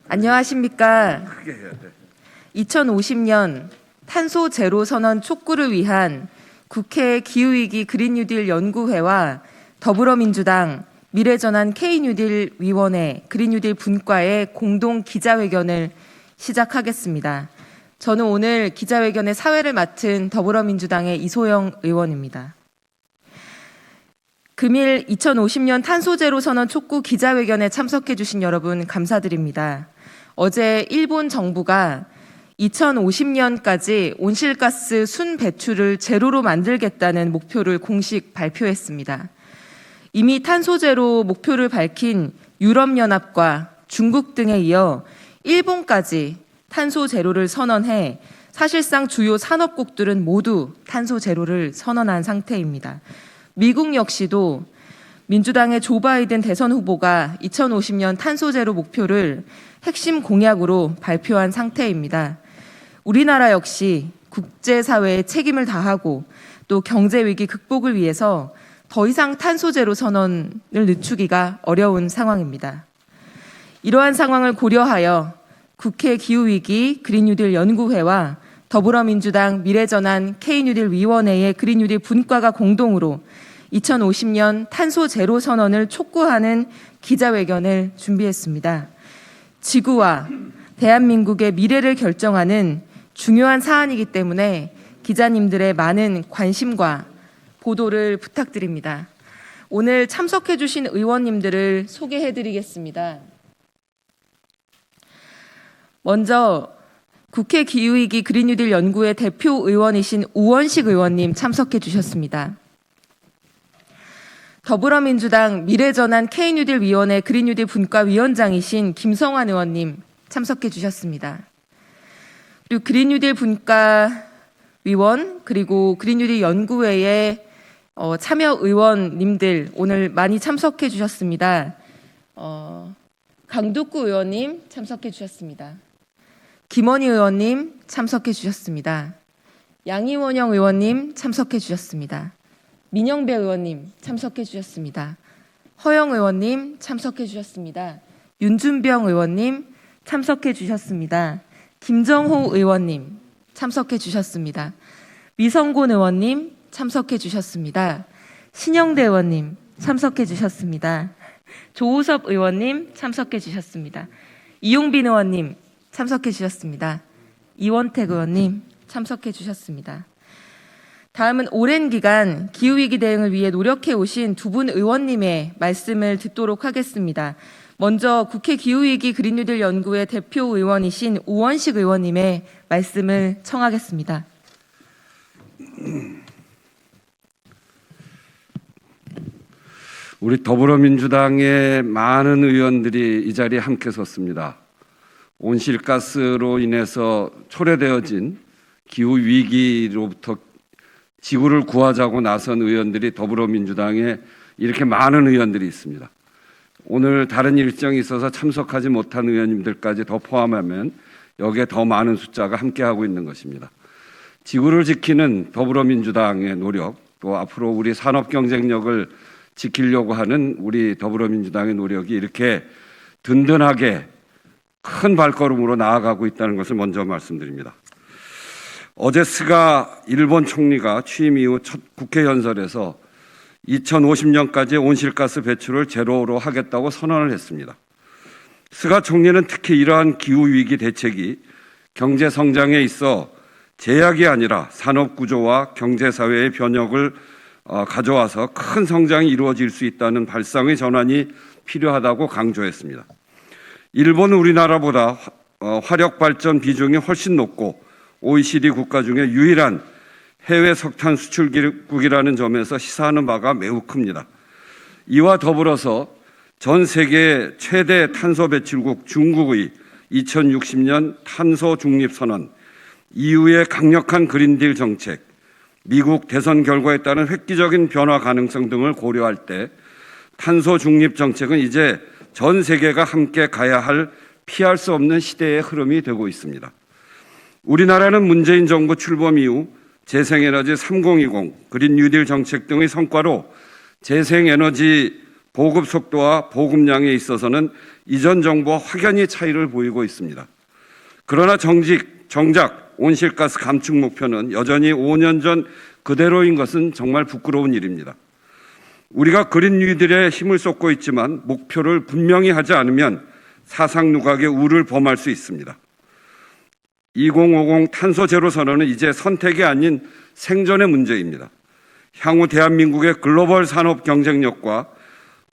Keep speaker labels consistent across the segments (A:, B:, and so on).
A: 안녕하십니까. 2050년 탄소 제로 선언 촉구를 위한 국회 기후위기 그린뉴딜 연구회와 더불어민주당 미래전환 K뉴딜 위원회 그린뉴딜 분과의 공동 기자회견을 시작하겠습니다. 저는 오늘 기자회견의 사회를 맡은 더불어민주당의 이소영 의원입니다. 금일 2050년 탄소제로 선언 촉구 기자회견에 참석해 주신 여러분 감사드립니다. 어제 일본 정부가 2050년까지 온실가스 순 배출을 제로로 만들겠다는 목표를 공식 발표했습니다. 이미 탄소제로 목표를 밝힌 유럽연합과 중국 등에 이어 일본까지 탄소제로를 선언해 사실상 주요 산업국들은 모두 탄소제로를 선언한 상태입니다. 미국 역시도 민주당의 조 바이든 대선 후보가 2050년 탄소제로 목표를 핵심 공약으로 발표한 상태입니다. 우리나라 역시 국제사회에 책임을 다하고 또 경제위기 극복을 위해서 더 이상 탄소제로 선언을 늦추기가 어려운 상황입니다. 이러한 상황을 고려하여 국회 기후위기 그린뉴딜 연구회와 더불어민주당 미래전환 K뉴딜 위원회의 그린뉴딜 분과가 공동으로 2050년 탄소 제로 선언을 촉구하는 기자회견을 준비했습니다. 지구와 대한민국의 미래를 결정하는 중요한 사안이기 때문에 기자님들의 많은 관심과 보도를 부탁드립니다. 오늘 참석해 주신 의원님들을 소개해 드리겠습니다. 먼저 국회 기후위기 그린뉴딜 연구회 대표 의원이신 우원식 의원님 참석해 주셨습니다. 더불어민주당 미래전환 K뉴딜 위원회 그린뉴딜 분과 위원장이신 김성환 의원님 참석해 주셨습니다. 그리고 그린뉴딜 분과 위원 그리고 그린뉴딜 연구회의 참여 의원님들 오늘 많이 참석해 주셨습니다. 강두구 의원님 참석해 주셨습니다. 김원희 의원님 참석해 주셨습니다. 양이원영 의원님 참석해 주셨습니다. 민영배 의원님 참석해 주셨습니다. 허영 의원님 참석해 주셨습니다. 윤준병 의원님 참석해 주셨습니다. 김정호 의원님 참석해 주셨습니다. 미성곤 의원님 참석해 주셨습니다. 신영대 의원님 참석해 주셨습니다. 조우섭 의원님 참석해 주셨습니다. 이용빈 의원님 참석해 주셨습니다. 이원택 의원님 참석해 주셨습니다. 다음은 오랜 기간 기후위기 대응을 위해 노력해 오신 두 분 의원님의 말씀을 듣도록 하겠습니다. 먼저 국회 기후위기 그린뉴딜 연구회 대표 의원이신 우원식 의원님의 말씀을 청하겠습니다.
B: 우리 더불어민주당의 많은 의원들이 이 자리에 함께 섰습니다. 온실가스로 인해서 초래되어진 기후위기로부터 지구를 구하자고 나선 의원들이 더불어민주당에 이렇게 많은 의원들이 있습니다. 오늘 다른 일정이 있어서 참석하지 못한 의원님들까지 더 포함하면 여기에 더 많은 숫자가 함께하고 있는 것입니다. 지구를 지키는 더불어민주당의 노력, 또 앞으로 우리 산업 경쟁력을 지키려고 하는 우리 더불어민주당의 노력이 이렇게 든든하게 큰 발걸음으로 나아가고 있다는 것을 먼저 말씀드립니다. 어제 스가 일본 총리가 취임 이후 첫 국회 연설에서 2050년까지 온실가스 배출을 제로로 하겠다고 선언을 했습니다. 스가 총리는 특히 이러한 기후위기 대책이 경제 성장에 있어 제약이 아니라 산업 구조와 경제사회의 변혁을 가져와서 큰 성장이 이루어질 수 있다는 발상의 전환이 필요하다고 강조했습니다. 일본은 우리나라보다 화력 발전 비중이 훨씬 높고 OECD 국가 중에 유일한 해외 석탄 수출국이라는 점에서 시사하는 바가 매우 큽니다. 이와 더불어서 전 세계 최대 탄소 배출국 중국의 2060년 탄소 중립 선언, EU의 강력한 그린딜 정책, 미국 대선 결과에 따른 획기적인 변화 가능성 등을 고려할 때 탄소 중립 정책은 이제 전 세계가 함께 가야 할 피할 수 없는 시대의 흐름이 되고 있습니다. 우리나라는 문재인 정부 출범 이후 재생에너지 3020, 그린 뉴딜 정책 등의 성과로 재생에너지 보급 속도와 보급량에 있어서는 이전 정부와 확연히 차이를 보이고 있습니다. 그러나 정작 온실가스 감축 목표는 여전히 5년 전 그대로인 것은 정말 부끄러운 일입니다. 우리가 그린 뉴딜에 힘을 쏟고 있지만 목표를 분명히 하지 않으면 사상 누각의 우를 범할 수 있습니다. 2050 탄소 제로 선언은 이제 선택이 아닌 생존의 문제입니다. 향후 대한민국의 글로벌 산업 경쟁력과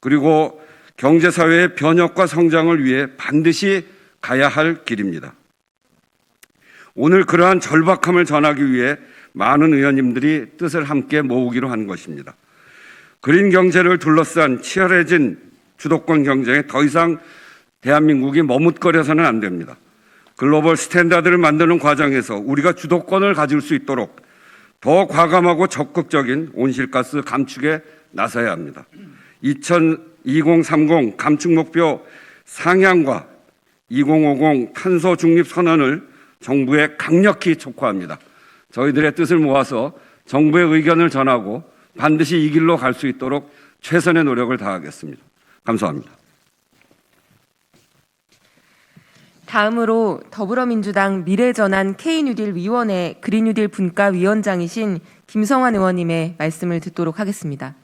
B: 그리고 경제사회의 변혁과 성장을 위해 반드시 가야 할 길입니다. 오늘 그러한 절박함을 전하기 위해 많은 의원님들이 뜻을 함께 모으기로 한 것입니다. 그린 경제를 둘러싼 치열해진 주도권 경쟁에 더 이상 대한민국이 머뭇거려서는 안 됩니다. 글로벌 스탠다드를 만드는 과정에서 우리가 주도권을 가질 수 있도록 더 과감하고 적극적인 온실가스 감축에 나서야 합니다. 2030 감축 목표 상향과 2050 탄소 중립 선언을 정부에 강력히 촉구합니다. 저희들의 뜻을 모아서 정부의 의견을 전하고 반드시 이 길로 갈 수 있도록 최선의 노력을 다하겠습니다. 감사합니다.
A: 다음으로 더불어민주당 미래전환 K뉴딜 위원회 그린뉴딜 분과위원장이신 김성환 의원님의 말씀을 듣도록 하겠습니다.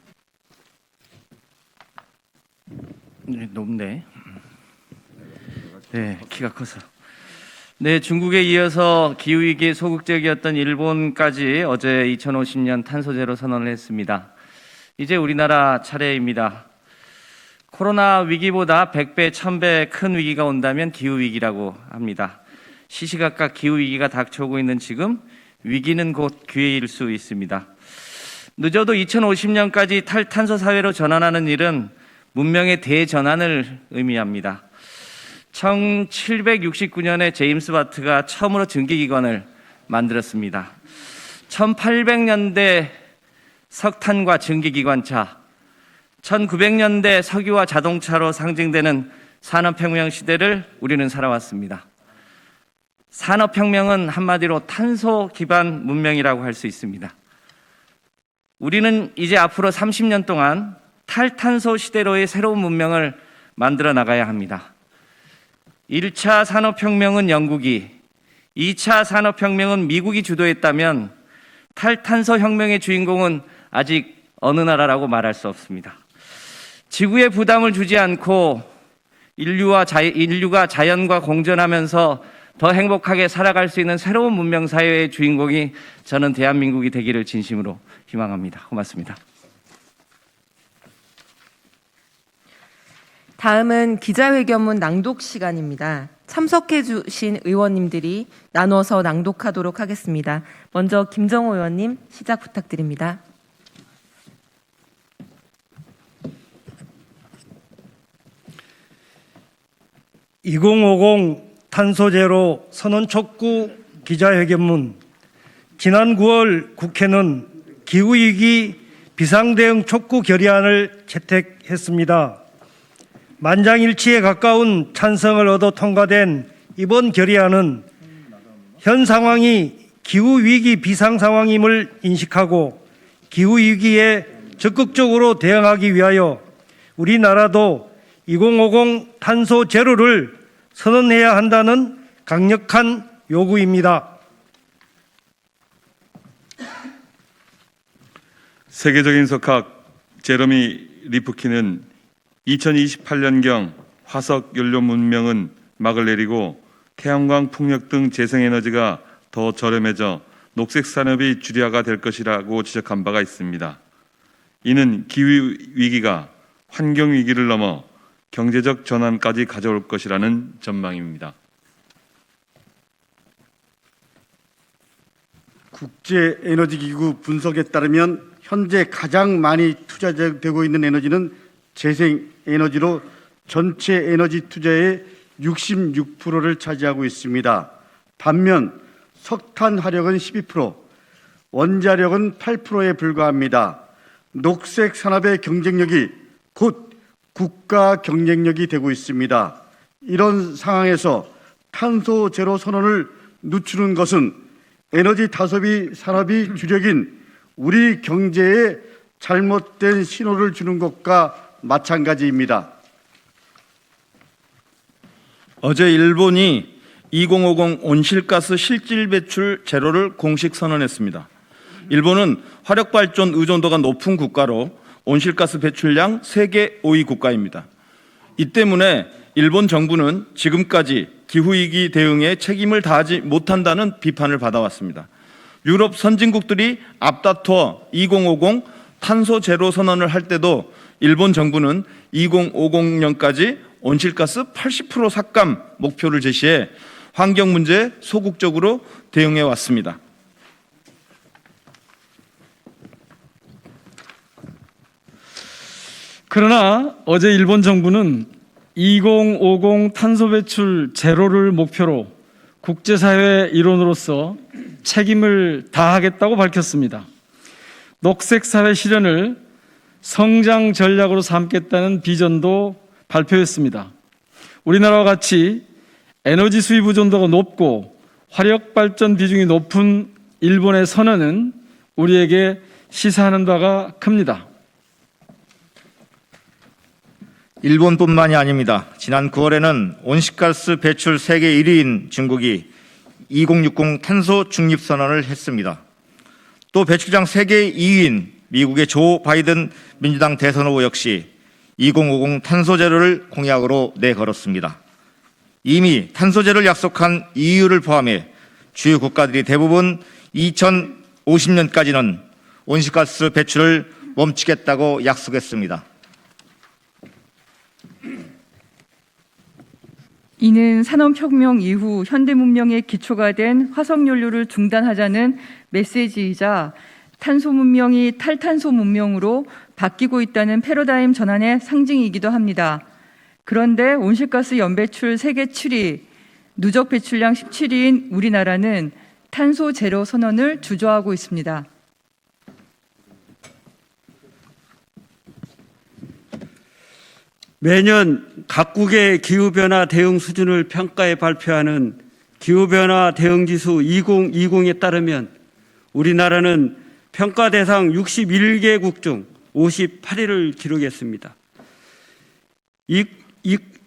C: 네, 높네. 네, 키가 커서. 네, 중국에 이어서 기후위기에 소극적이었던 일본까지 어제 2050년 탄소제로 선언을 했습니다. 이제 우리나라 차례입니다. 코로나 위기보다 100배, 1000배 큰 위기가 온다면 기후위기라고 합니다. 시시각각 기후위기가 닥쳐오고 있는 지금 위기는 곧 기회일 수 있습니다. 늦어도 2050년까지 탈탄소 사회로 전환하는 일은 문명의 대전환을 의미합니다. 1769년에 제임스 바트가 처음으로 증기기관을 만들었습니다. 1800년대 석탄과 증기기관차, 1900년대 석유와 자동차로 상징되는 산업혁명 시대를 우리는 살아왔습니다. 산업혁명은 한마디로 탄소 기반 문명이라고 할 수 있습니다. 우리는 이제 앞으로 30년 동안 탈탄소 시대로의 새로운 문명을 만들어 나가야 합니다. 1차 산업혁명은 영국이, 2차 산업혁명은 미국이 주도했다면 탈탄소 혁명의 주인공은 아직 어느 나라라고 말할 수 없습니다. 지구에 부담을 주지 않고 인류가 자연과 공존하면서 더 행복하게 살아갈 수 있는 새로운 문명사회의 주인공이 저는 대한민국이 되기를 진심으로 희망합니다. 고맙습니다.
A: 다음은 기자회견문 낭독 시간입니다. 참석해 주신 의원님들이 나눠서 낭독하도록 하겠습니다. 먼저 김정호 의원님 시작 부탁드립니다.
D: (2050) 탄소제로 선언 촉구 기자회견문. 지난 9월 국회는 기후위기 비상대응 촉구 결의안을 채택했습니다. 만장일치에 가까운 찬성을 얻어 통과된 이번 결의안은 현 상황이 기후위기 비상상황임을 인식하고 기후위기에 적극적으로 대응하기 위하여 우리나라도 2050 탄소 제로를 선언해야 한다는 강력한 요구입니다.
E: 세계적인 석학 제러미 리프킨은 2028년경 화석 연료 문명은 막을 내리고 태양광, 풍력 등 재생에너지가 더 저렴해져 녹색 산업이 주류화가 될 것이라고 지적한 바가 있습니다. 이는 기후 위기가 환경 위기를 넘어 경제적 전환까지 가져올 것이라는 전망입니다.
F: 국제에너지기구 분석에 따르면 현재 가장 많이 투자되고 있는 에너지는 재생에너지로 전체 에너지 투자의 66%를 차지하고 있습니다. 반면 석탄 화력은 12%, 원자력은 8%에 불과합니다. 녹색 산업의 경쟁력이 곧 국가 경쟁력이 되고 있습니다. 이런 상황에서 탄소 제로 선언을 늦추는 것은 에너지 다소비 산업이 주력인 우리 경제에 잘못된 신호를 주는 것과 마찬가지입니다.
G: 어제 일본이 2050 온실가스 실질 배출 제로를 공식 선언했습니다. 일본은 화력발전 의존도가 높은 국가로 온실가스 배출량 세계 5위 국가입니다. 이 때문에 일본 정부는 지금까지 기후위기 대응에 책임을 다하지 못한다는 비판을 받아왔습니다. 유럽 선진국들이 앞다퉈 2050 탄소 제로 선언을 할 때도 일본 정부는 2050년까지 온실가스 80% 삭감 목표를 제시해 환경 문제에 소극적으로 대응해 왔습니다.
H: 그러나 어제 일본 정부는 2050 탄소 배출 제로를 목표로 국제사회 일원으로서 책임을 다하겠다고 밝혔습니다. 녹색 사회 실현을 성장 전략으로 삼겠다는 비전도 발표했습니다. 우리나라와 같이 에너지 수입 의존도가 높고 화력 발전 비중이 높은 일본의 선언은 우리에게 시사하는 바가 큽니다.
I: 일본뿐만이 아닙니다. 지난 9월에는 온실가스 배출 세계 1위인 중국이 2060 탄소 중립 선언을 했습니다. 또 배출량 세계 2위인 미국의 조 바이든 민주당 대선 후보 역시 2050 탄소 제로를 공약으로 내걸었습니다. 이미 탄소 제로를 약속한 EU를 포함해 주요 국가들이 대부분 2050년까지는 온실가스 배출을 멈추겠다고 약속했습니다.
J: 이는 산업혁명 이후 현대 문명의 기초가 된 화석연료를 중단하자는 메시지이자 탄소 문명이 탈탄소 문명으로 바뀌고 있다는 패러다임 전환의 상징이기도 합니다. 그런데 온실가스 연배출 세계 7위, 누적 배출량 17위인 우리나라는 탄소 제로 선언을 주저하고 있습니다.
K: 매년 각국의 기후변화 대응 수준을 평가해 발표하는 기후변화 대응지수 2020에 따르면 우리나라는 평가 대상 61개국 중 58위를 기록했습니다.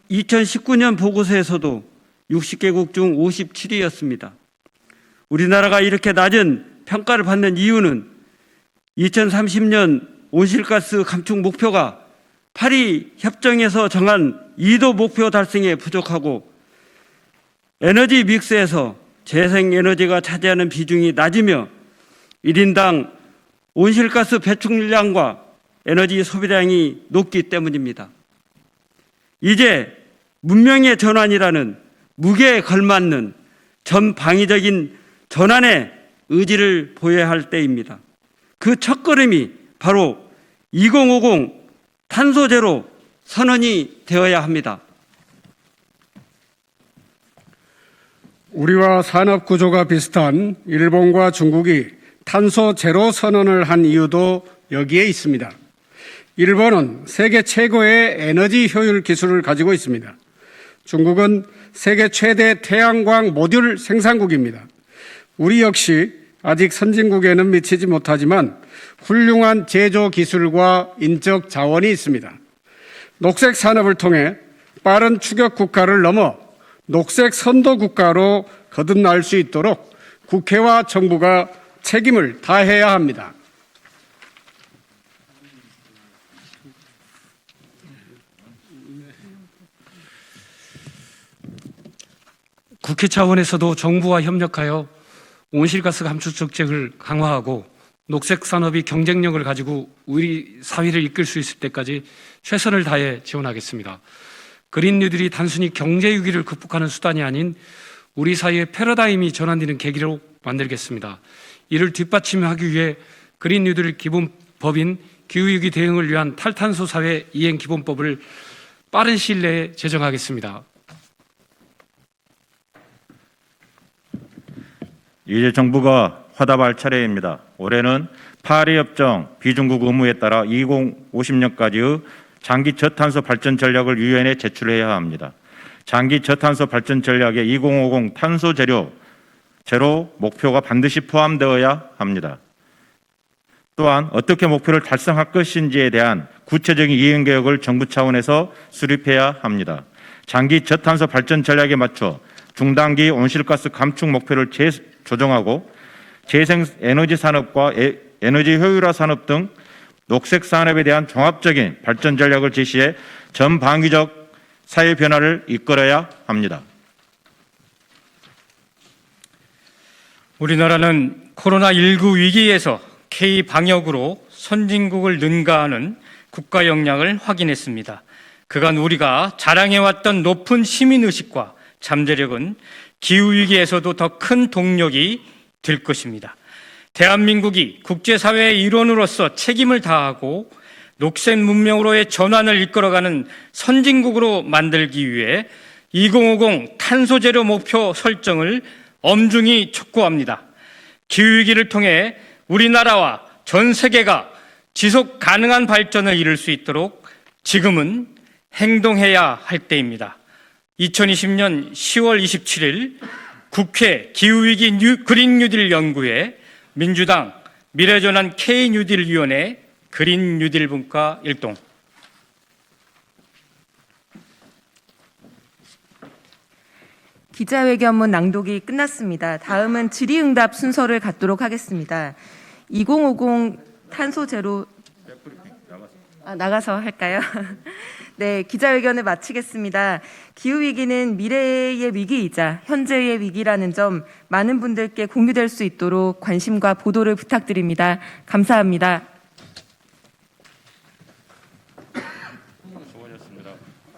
K: 2019년 보고서에서도 60개국 중 57위였습니다. 우리나라가 이렇게 낮은 평가를 받는 이유는 2030년 온실가스 감축 목표가 파리 협정에서 정한 2도 목표 달성에 부족하고 에너지 믹스에서 재생에너지가 차지하는 비중이 낮으며 1인당 온실가스 배출량과 에너지 소비량이 높기 때문입니다. 이제 문명의 전환이라는 무게에 걸맞는 전방위적인 전환의 의지를 보여야 할 때입니다. 그 첫걸음이 바로 2050 탄소 제로 선언이 되어야 합니다.
L: 우리와 산업 구조가 비슷한 일본과 중국이 탄소 제로 선언을 한 이유도 여기에 있습니다. 일본은 세계 최고의 에너지 효율 기술을 가지고 있습니다. 중국은 세계 최대 태양광 모듈 생산국입니다. 우리 역시 아직 선진국에는 미치지 못하지만 훌륭한 제조 기술과 인적 자원이 있습니다. 녹색 산업을 통해 빠른 추격 국가를 넘어 녹색 선도 국가로 거듭날 수 있도록 국회와 정부가 책임을 다해야 합니다.
H: 국회 차원에서도 정부와 협력하여 온실가스 감축 정책을 강화하고 녹색 산업이 경쟁력을 가지고 우리 사회를 이끌 수 있을 때까지 최선을 다해 지원하겠습니다. 그린 뉴딜이 단순히 경제 위기를 극복하는 수단이 아닌 우리 사회의 패러다임이 전환되는 계기로 만들겠습니다. 이를 뒷받침하기 위해 그린 뉴딜 기본법인 기후위기 대응을 위한 탈탄소 사회 이행 기본법을 빠른 시일 내에 제정하겠습니다.
M: 이제 정부가 화답할 차례입니다. 올해는 파리 협정 비중국 의무에 따라 2050년까지의 장기 저탄소 발전 전략을 유엔에 제출해야 합니다. 장기 저탄소 발전 전략에 2050 탄소 제로 목표가 반드시 포함되어야 합니다. 또한 어떻게 목표를 달성할 것인지에 대한 구체적인 이행 계획을 정부 차원에서 수립해야 합니다. 장기 저탄소 발전 전략에 맞춰 중단기 온실가스 감축 목표를 재조정하고 재생 에너지 산업과 에너지 효율화 산업 등 녹색 산업에 대한 종합적인 발전 전략을 제시해 전방위적 사회 변화를 이끌어야 합니다.
N: 우리나라는 코로나19 위기에서 K-방역으로 선진국을 능가하는 국가 역량을 확인했습니다. 그간 우리가 자랑해왔던 높은 시민의식과 잠재력은 기후위기에서도 더 큰 동력이 될 것입니다. 대한민국이 국제사회의 일원으로서 책임을 다하고 녹색 문명으로의 전환을 이끌어가는 선진국으로 만들기 위해 2050 탄소제로 목표 설정을 엄중히 촉구합니다. 기후위기를 통해 우리나라와 전 세계가 지속 가능한 발전을 이룰 수 있도록 지금은 행동해야 할 때입니다. 2020년 10월 27일 국회 기후위기 그린 뉴딜 연구회 민주당 미래전환 K 뉴딜 위원회 그린 뉴딜 분과 일동.
A: 기자회견문 낭독이 끝났습니다. 다음은 질의응답 순서를 갖도록 하겠습니다. 2050 탄소 제로 나가서 할까요? 네, 기자회견을 마치겠습니다. 기후위기는 미래의 위기이자 현재의 위기라는 점 많은 분들께 공유될 수 있도록 관심과 보도를 부탁드립니다. 감사합니다.